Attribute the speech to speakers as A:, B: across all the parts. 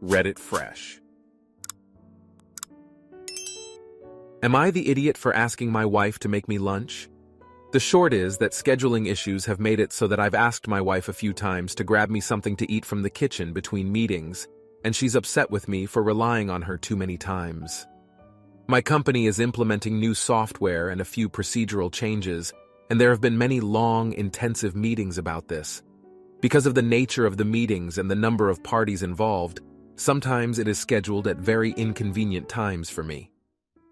A: Reddit fresh. Am I the idiot for asking my wife to make me lunch? The short is that scheduling issues have made it so that I've asked my wife a few times to grab me something to eat from the kitchen between meetings, and she's upset with me for relying on her too many times. My company is implementing new software and a few procedural changes, and there have been many long, intensive meetings about this. Because of the nature of the meetings and the number of parties involved, sometimes it is scheduled at very inconvenient times for me.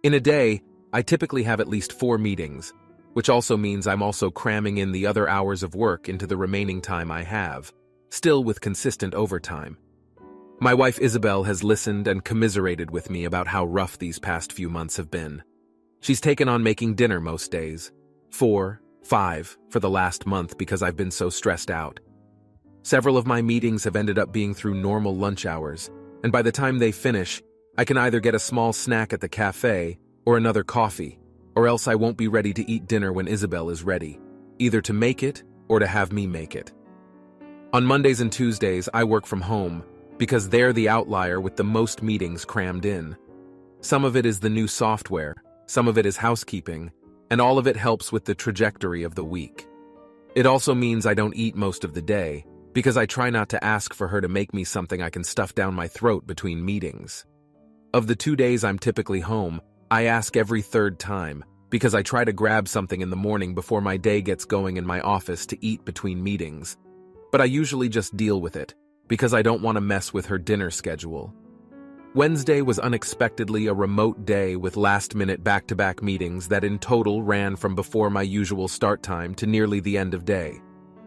A: In a day, I typically have at least 4 meetings, which also means I'm also cramming in the other hours of work into the remaining time I have, still with consistent overtime. My wife Isabel has listened and commiserated with me about how rough these past few months have been. She's taken on making dinner most days, 4, 5 for the last month because I've been so stressed out. Several of my meetings have ended up being through normal lunch hours, and by the time they finish, I can either get a small snack at the cafe or another coffee, or else I won't be ready to eat dinner when Isabel is ready, either to make it or to have me make it. On Mondays and Tuesdays, I work from home because they're the outlier with the most meetings crammed in. Some of it is the new software, some of it is housekeeping, and all of it helps with the trajectory of the week. It also means I don't eat most of the day, because I try not to ask for her to make me something I can stuff down my throat between meetings. Of the 2 days I'm typically home, I ask every third time, because I try to grab something in the morning before my day gets going in my office to eat between meetings. But I usually just deal with it, because I don't want to mess with her dinner schedule. Wednesday was unexpectedly a remote day with last-minute back-to-back meetings that in total ran from before my usual start time to nearly the end of day.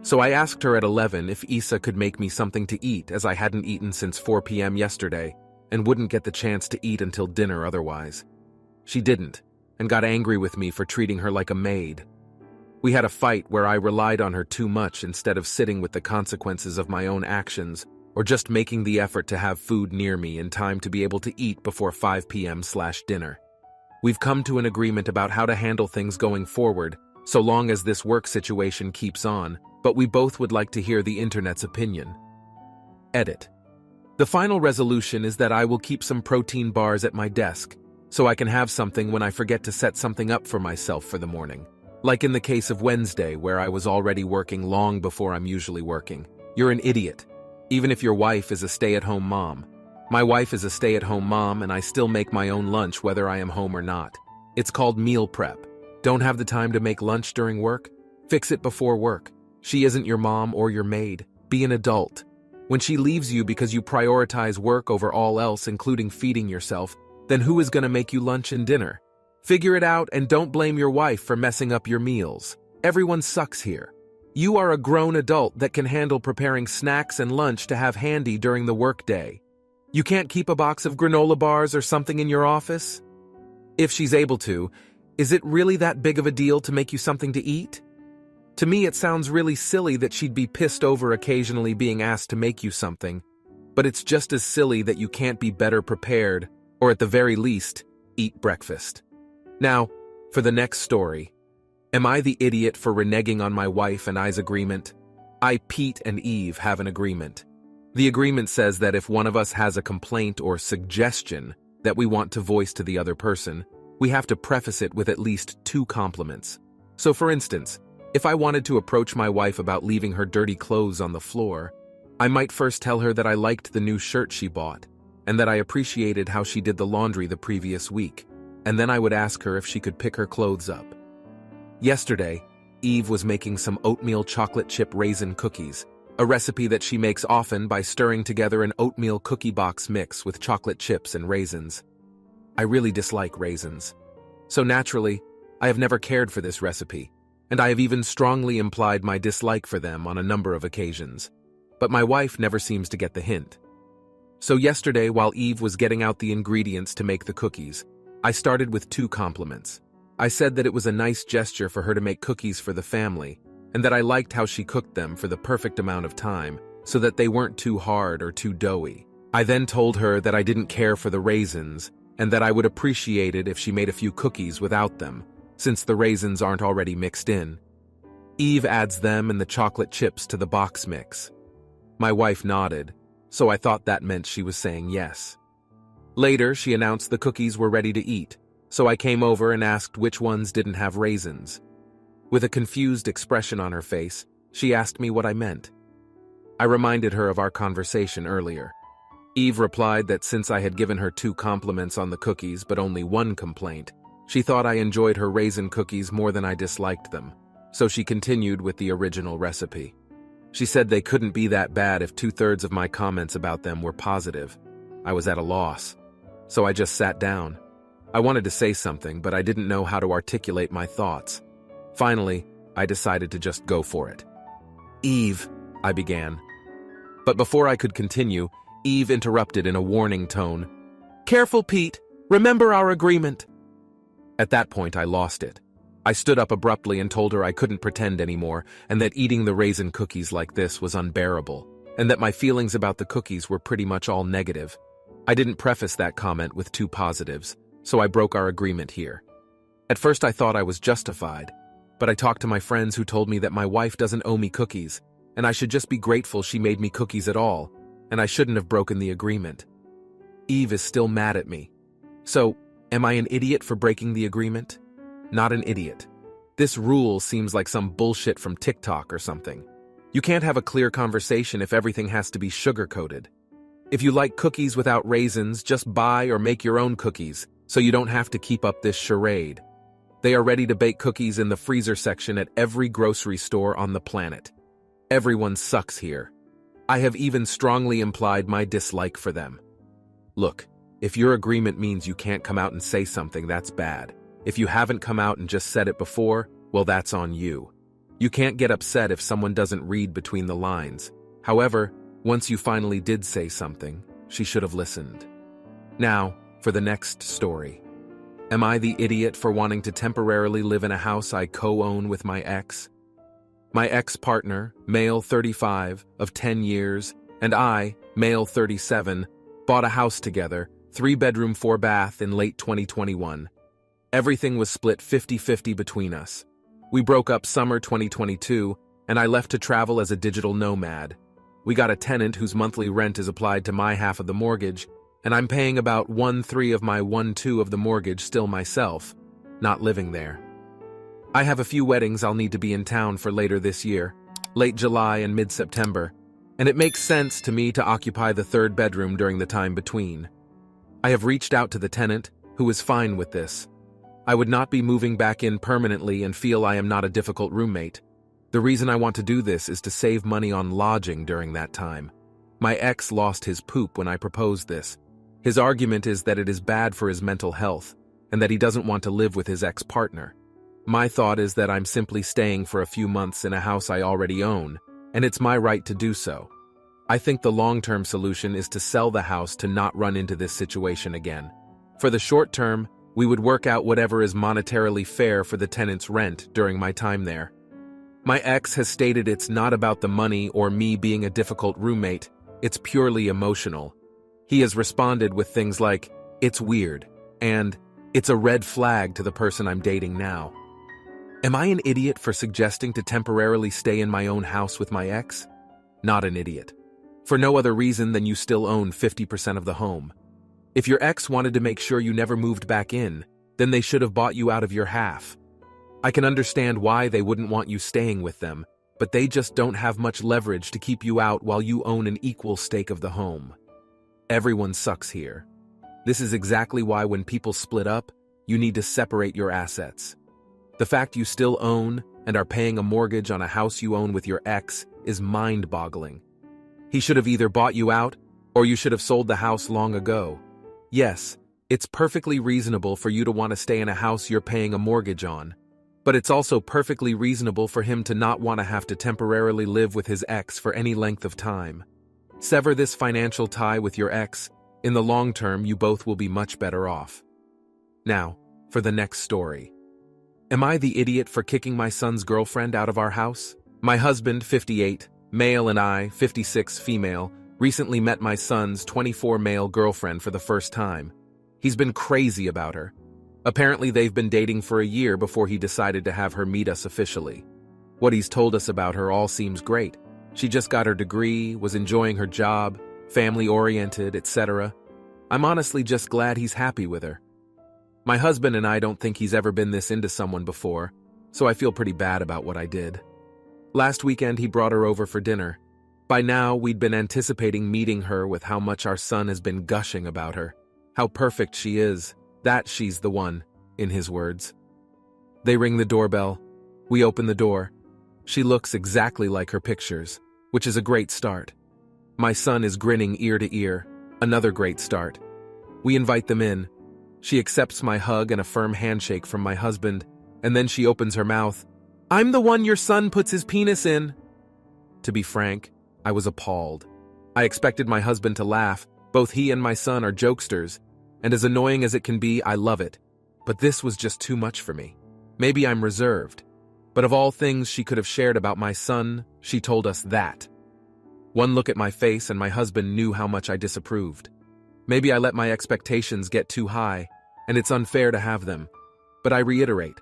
A: So I asked her at 11 if Isa could make me something to eat, as I hadn't eaten since 4 p.m. yesterday and wouldn't get the chance to eat until dinner otherwise. She didn't, and got angry with me for treating her like a maid. We had a fight where I relied on her too much instead of sitting with the consequences of my own actions or just making the effort to have food near me in time to be able to eat before 5 p.m./dinner. We've come to an agreement about how to handle things going forward, so long as this work situation keeps on, but we both would like to hear the internet's opinion. Edit. The final resolution is that I will keep some protein bars at my desk, so I can have something when I forget to set something up for myself for the morning. Like in the case of Wednesday, where I was already working long before I'm usually working. You're an idiot, even if your wife is a stay-at-home mom. My wife is a stay-at-home mom, and I still make my own lunch whether I am home or not. It's called meal prep. Don't have the time to make lunch during work? Fix it before work. She isn't your mom or your maid. Be an adult. When she leaves you because you prioritize work over all else, including feeding yourself, then who is going to make you lunch and dinner? Figure it out and don't blame your wife for messing up your meals. Everyone sucks here. You are a grown adult that can handle preparing snacks and lunch to have handy during the workday. You can't keep a box of granola bars or something in your office? If she's able to, is it really that big of a deal to make you something to eat? To me, it sounds really silly that she'd be pissed over occasionally being asked to make you something, but it's just as silly that you can't be better prepared, or at the very least, eat breakfast. Now, for the next story. Am I the idiot for reneging on my wife and I's agreement? I, Pete, and Eve have an agreement. The agreement says that if one of us has a complaint or suggestion that we want to voice to the other person, we have to preface it with at least 2 compliments. So for instance, if I wanted to approach my wife about leaving her dirty clothes on the floor, I might first tell her that I liked the new shirt she bought, and that I appreciated how she did the laundry the previous week, and then I would ask her if she could pick her clothes up. Yesterday, Eve was making some oatmeal chocolate chip raisin cookies, a recipe that she makes often by stirring together an oatmeal cookie box mix with chocolate chips and raisins. I really dislike raisins. So naturally, I have never cared for this recipe, and I have even strongly implied my dislike for them on a number of occasions. But my wife never seems to get the hint. So yesterday, while Eve was getting out the ingredients to make the cookies, I started with 2 compliments. I said that it was a nice gesture for her to make cookies for the family, and that I liked how she cooked them for the perfect amount of time, so that they weren't too hard or too doughy. I then told her that I didn't care for the raisins, and that I would appreciate it if she made a few cookies without them, since the raisins aren't already mixed in. Eve adds them and the chocolate chips to the box mix. My wife nodded, so I thought that meant she was saying yes. Later, she announced the cookies were ready to eat, so I came over and asked which ones didn't have raisins. With a confused expression on her face, she asked me what I meant. I reminded her of our conversation earlier. Eve replied that since I had given her 2 compliments on the cookies but only 1 complaint, she thought I enjoyed her raisin cookies more than I disliked them, so she continued with the original recipe. She said they couldn't be that bad if 2/3 of my comments about them were positive. I was at a loss, so I just sat down. I wanted to say something, but I didn't know how to articulate my thoughts. Finally, I decided to just go for it. "Eve," I began. But before I could continue, Eve interrupted in a warning tone. "Careful, Pete. Remember our agreement." At that point, I lost it. I stood up abruptly and told her I couldn't pretend anymore, and that eating the raisin cookies like this was unbearable, and that my feelings about the cookies were pretty much all negative. I didn't preface that comment with 2 positives, so I broke our agreement here. At first I thought I was justified, but I talked to my friends who told me that my wife doesn't owe me cookies, and I should just be grateful she made me cookies at all, and I shouldn't have broken the agreement. Eve is still mad at me. So, am I an idiot for breaking the agreement? Not an idiot. This rule seems like some bullshit from TikTok or something. You can't have a clear conversation if everything has to be sugar-coated. If you like cookies without raisins, just buy or make your own cookies, so you don't have to keep up this charade. They are ready-to-bake cookies in the freezer section at every grocery store on the planet. Everyone sucks here. I have even strongly implied my dislike for them. Look, if your agreement means you can't come out and say something, that's bad. If you haven't come out and just said it before, well, that's on you. You can't get upset if someone doesn't read between the lines. However, once you finally did say something, she should have listened. Now, for the next story. Am I the idiot for wanting to temporarily live in a house I co-own with my ex? My ex-partner, male 35, of 10 years, and I, male 37, bought a house together, 3-bedroom, 4-bath in late 2021. Everything was split 50-50 between us. We broke up summer 2022, and I left to travel as a digital nomad. We got a tenant whose monthly rent is applied to my half of the mortgage, and I'm paying about 1/3 of my 1/2 of the mortgage still myself, not living there. I have a few weddings I'll need to be in town for later this year, late July and mid-September, and it makes sense to me to occupy the 3rd bedroom during the time between. I have reached out to the tenant, who is fine with this. I would not be moving back in permanently and feel I am not a difficult roommate. The reason I want to do this is to save money on lodging during that time. My ex lost his poop when I proposed this. His argument is that it is bad for his mental health, and that he doesn't want to live with his ex-partner. My thought is that I'm simply staying for a few months in a house I already own, and it's my right to do so. I think the long-term solution is to sell the house to not run into this situation again. For the short term, we would work out whatever is monetarily fair for the tenant's rent during my time there. My ex has stated it's not about the money or me being a difficult roommate, it's purely emotional. He has responded with things like, "It's weird," and "It's a red flag to the person I'm dating now." Am I an idiot for suggesting to temporarily stay in my own house with my ex? Not an idiot. For no other reason than you still own 50% of the home. If your ex wanted to make sure you never moved back in, then they should have bought you out of your half. I can understand why they wouldn't want you staying with them, but they just don't have much leverage to keep you out while you own an equal stake of the home. Everyone sucks here. This is exactly why when people split up, you need to separate your assets. The fact you still own and are paying a mortgage on a house you own with your ex is mind-boggling. He should have either bought you out, or you should have sold the house long ago. Yes, it's perfectly reasonable for you to want to stay in a house you're paying a mortgage on, but it's also perfectly reasonable for him to not want to have to temporarily live with his ex for any length of time. Sever this financial tie with your ex. In the long term, you both will be much better off. Now, for the next story. Am I the idiot for kicking my son's girlfriend out of our house? My husband, 58, male, and I, 56, female, recently met my son's 24 male girlfriend for the first time. He's been crazy about her. Apparently they've been dating for a year before he decided to have her meet us officially. What he's told us about her all seems great. She just got her degree, was enjoying her job, family-oriented, etc. I'm honestly just glad he's happy with her. My husband and I don't think he's ever been this into someone before, so I feel pretty bad about what I did. Last weekend he brought her over for dinner. By now, we'd been anticipating meeting her with how much our son has been gushing about her. How perfect she is, that she's the one, in his words. They ring the doorbell. We open the door. She looks exactly like her pictures, which is a great start. My son is grinning ear to ear, another great start. We invite them in. She accepts my hug and a firm handshake from my husband, and then she opens her mouth. "I'm the one your son puts his penis in." To be frank, I was appalled. I expected my husband to laugh. Both he and my son are jokesters, and as annoying as it can be, I love it. But this was just too much for me. Maybe I'm reserved. But of all things she could have shared about my son, she told us that. One look at my face and my husband knew how much I disapproved. Maybe I let my expectations get too high, and it's unfair to have them. But I reiterate,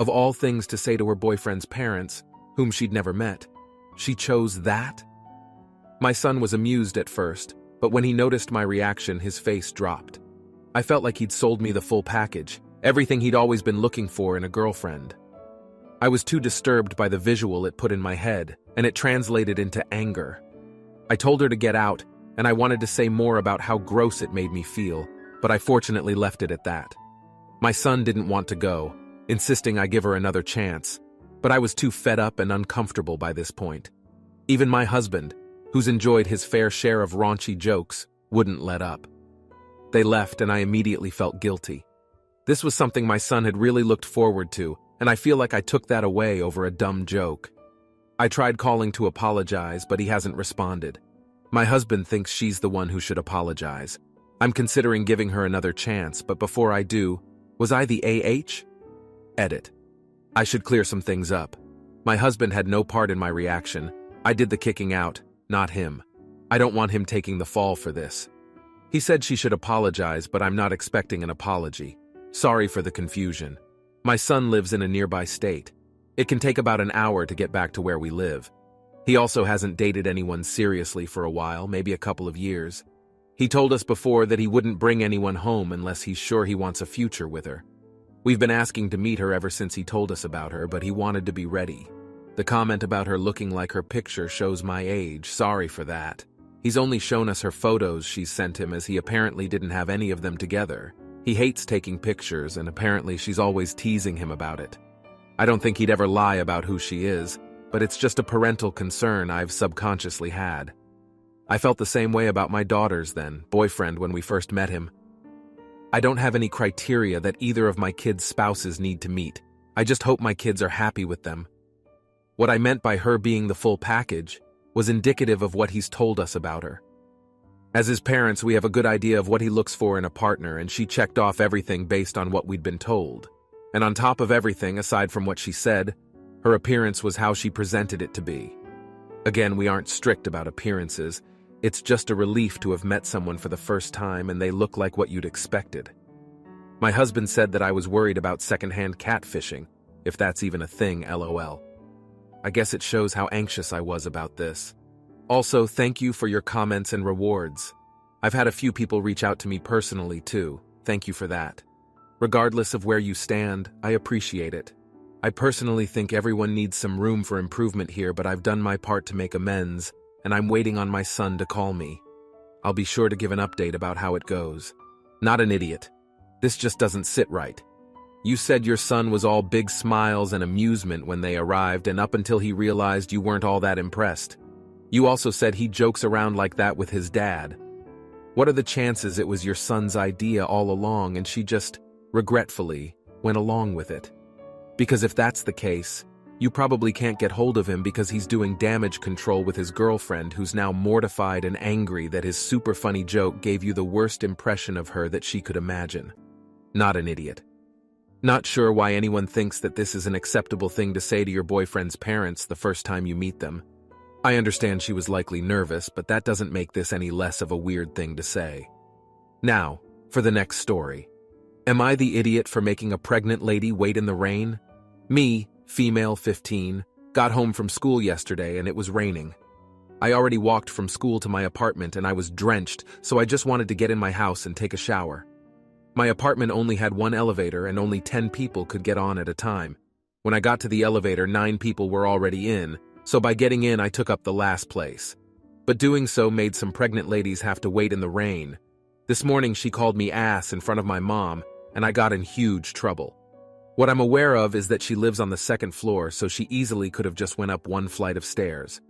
A: of all things to say to her boyfriend's parents, whom she'd never met, she chose that? My son was amused at first, but when he noticed my reaction, his face dropped. I felt like he'd sold me the full package, everything he'd always been looking for in a girlfriend. I was too disturbed by the visual it put in my head, and it translated into anger. I told her to get out, and I wanted to say more about how gross it made me feel, but I fortunately left it at that. My son didn't want to go, insisting I give her another chance, but I was too fed up and uncomfortable by this point. Even my husband, who's enjoyed his fair share of raunchy jokes, wouldn't let up. They left and I immediately felt guilty. This was something my son had really looked forward to, and I feel like I took that away over a dumb joke. I tried calling to apologize, but he hasn't responded. My husband thinks she's the one who should apologize. I'm considering giving her another chance, but before I do, was I the AH? Edit. I should clear some things up. My husband had no part in my reaction. I did the kicking out, not him. I don't want him taking the fall for this. He said she should apologize, but I'm not expecting an apology. Sorry for the confusion. My son lives in a nearby state. It can take about an hour to get back to where we live. He also hasn't dated anyone seriously for a while, maybe a couple of years. He told us before that he wouldn't bring anyone home unless he's sure he wants a future with her. We've been asking to meet her ever since he told us about her, but he wanted to be ready. The comment about her looking like her picture shows my age. Sorry for that. He's only shown us her photos she's sent him, as he apparently didn't have any of them together. He hates taking pictures, and apparently she's always teasing him about it. I don't think he'd ever lie about who she is, but it's just a parental concern I've subconsciously had. I felt the same way about my daughter's boyfriend when we first met him. I don't have any criteria that either of my kids' spouses need to meet. I just hope my kids are happy with them. What I meant by her being the full package was indicative of what he's told us about her. As his parents, we have a good idea of what he looks for in a partner, and she checked off everything based on what we'd been told. And on top of everything, aside from what she said, her appearance was how she presented it to be. Again, we aren't strict about appearances. It's just a relief to have met someone for the first time and they look like what you'd expected. My husband said that I was worried about secondhand catfishing, if that's even a thing, LOL. I guess it shows how anxious I was about this. Also, thank you for your comments and rewards. I've had a few people reach out to me personally too. Thank you for that. Regardless of where you stand, I appreciate it. I personally think everyone needs some room for improvement here, but I've done my part to make amends, and I'm waiting on my son to call me. I'll be sure to give an update about how it goes. Not an idiot. This just doesn't sit right. You said your son was all big smiles and amusement when they arrived, and up until he realized you weren't all that impressed. You also said he jokes around like that with his dad. What are the chances it was your son's idea all along and she just, regretfully, went along with it? Because if that's the case, you probably can't get hold of him because he's doing damage control with his girlfriend, who's now mortified and angry that his super funny joke gave you the worst impression of her that she could imagine. Not an idiot. Not sure why anyone thinks that this is an acceptable thing to say to your boyfriend's parents the first time you meet them. I understand she was likely nervous, but that doesn't make this any less of a weird thing to say. Now, for the next story. Am I the idiot for making a pregnant lady wait in the rain? Me, female 15, got home from school yesterday and it was raining. I already walked from school to my apartment and I was drenched, so I just wanted to get in my house and take a shower. My apartment only had one elevator and only 10 people could get on at a time. When I got to the elevator, 9 people were already in, so by getting in I took up the last place. But doing so made some pregnant ladies have to wait in the rain. This morning she called me ass in front of my mom, and I got in huge trouble. What I'm aware of is that she lives on the 2nd floor, so she easily could have just went up 1 flight of stairs.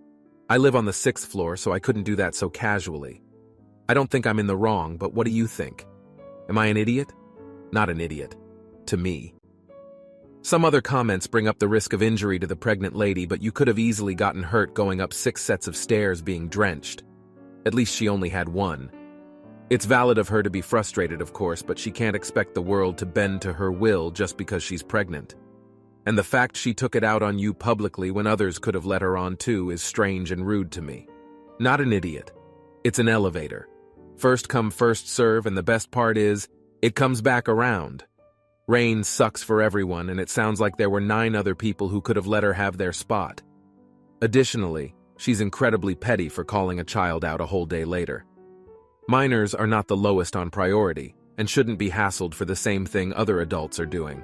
A: I live on the 6th floor, so I couldn't do that so casually. I don't think I'm in the wrong, but what do you think? Am I an idiot? Not an idiot. To me. Some other comments bring up the risk of injury to the pregnant lady, but you could have easily gotten hurt going up 6 sets of stairs being drenched. At least she only had 1. It's valid of her to be frustrated, of course, but she can't expect the world to bend to her will just because she's pregnant. And the fact she took it out on you publicly when others could have let her on too is strange and rude to me. Not an idiot. It's an elevator. First come, first serve, and the best part is, it comes back around. Rain sucks for everyone, and it sounds like there were 9 other people who could have let her have their spot. Additionally, she's incredibly petty for calling a child out a whole day later. Minors are not the lowest on priority, and shouldn't be hassled for the same thing other adults are doing.